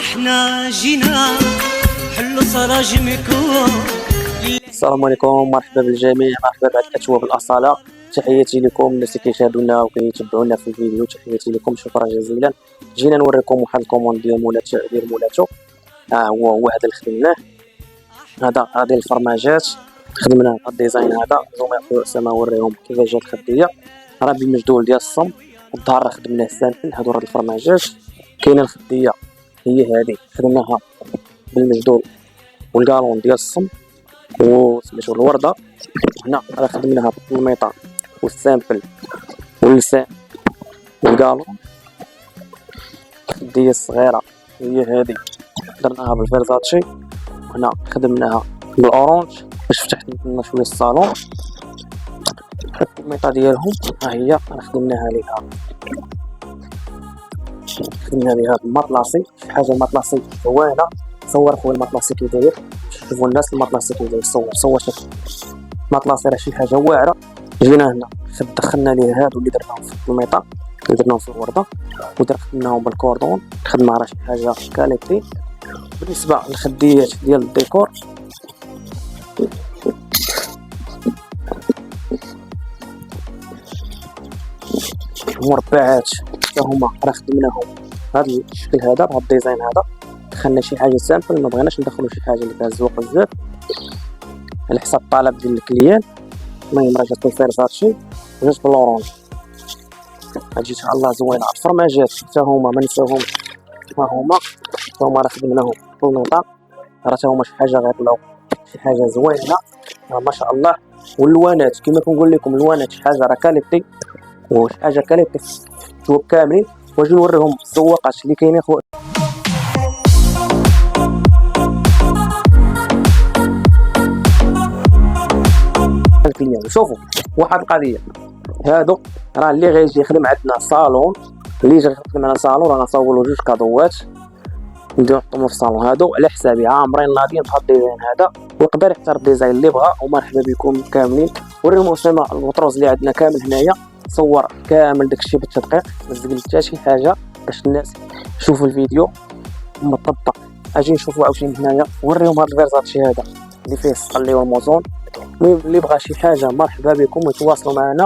احنا جينا حلو سراجمكم. السلام عليكم، مرحبا بالجميع، مرحبا بعد الاكواب الاصاله. تحياتي لكم الناس اللي كيشاهدونا وكيتبعونا في الفيديو، تحياتي لكم، شكرا جزيلا. جينا نوريكم واحد الكوموند ديال مولاتو. هو هذا اللي خدمناه، هذه الفرماجات خدمنا هذا الديزاين هذا. زوما يا نوريهم كيفاش جات الخديه. راه بالمجدول ديال الصم، والظهر خدمناه سامبل. هادو راه الفرماجات. كاينه الخديه هي هذه خدمناها بالمجدول والكالون ديال الصم وسميتو الورده. هنا راه خدمناها بالميطا والسامبل واللسان والكالون. الخديه الصغيره هي هذه درناها بالفيرزاتشي. هنا خدمناها بالاورانج باش فتحت لنا شويه الصالون. الميطا ديالهم ها هي راه خدمناها ليها، خدمنا ليها المطلاسي. شي حاجه المطلاسي زوينه. صور خويا المطلاسي كي داير، شوفوا الناس المطلاسي كي داير. صور شوف المطلاسي راه شي حاجه واعره. جينا هنا دخلنا ليه هادو اللي درناهم في الميطا، اللي درناهم في الورده، ودخلناهم بالكوردون. الخدمه راه شي حاجه كاليتي. بالنسبه للخديات ديال الديكور، المربعات حتى هما راه خدمناهم بهذا الشكل هذا، بهذا الديزاين هذا. دخلنا شي حاجه سامبل، ما بغيناش ندخلوا شي حاجه اللي فيها الزوق بزاف على حساب الطلب ديال الكليان. المهم راه جات الفيرزاتشي جات بالاورانج، هادشي ان شاء الله زوينه. الفرماجات حتى هما ما نساوهمش، هما راه خدمناهم بالميطا. راه حتى هما شي حاجه غيطلعوا شي حاجه زوينه ما شاء الله. واللوانات كما كنقول لكم، الوانات شي حاجه راه كاليتي، وشي حاجه كاليتي الثوب كاملين. واجي نوريهم الزواقات اللي كاينين خويا. الكليان شوفوا واحد القضيه، هادو راه اللي غيجي يخدم عندنا صالون، اللي جا يخدم معنا صالون راه غنصاوبوا له جوج كادوات نديرو نحطهم في الصالون. هادو على حسابي عامرين ناضيين بهاد الديزاين هذا، ويقدر يختار الديزاين اللي بغا. ومرحبا بكم كاملين. وريهم اسامه البطروز اللي عندنا كامل هنايا. صور كامل داكشي بالتدقيق، ما زقلت حتى شي حاجه باش الناس يشوفوا الفيديو مطبق. اجي نشوفوا عاوتاني هنايا، وريهم هاد الفيرزاتشي هذا اللي فيه الصقلي والموزون. المهم اللي بغى شي حاجه مرحبا بكم ويتواصلوا معنا.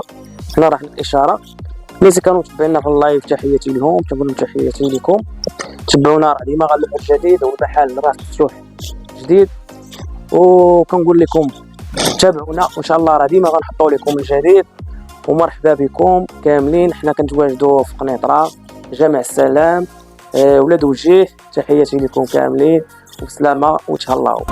حنا راه الاشاره. الناس كانوا متابعينا في اللايف تحياتي لهم، تقول تحياتي لكم. تبعونا راه ديما غنلعب جديد، والمحل راه مفتوح جديد. وكنقول لكم تابعونا وان شاء الله راه ديما غنحطوا لكم الجديد. ومرحبا بكم كاملين. حنا كنتواجدوا في قنيطره، جامع السلام، ولاد وجيه. تحياتي لكم كاملين وبسلامه وتهلاو.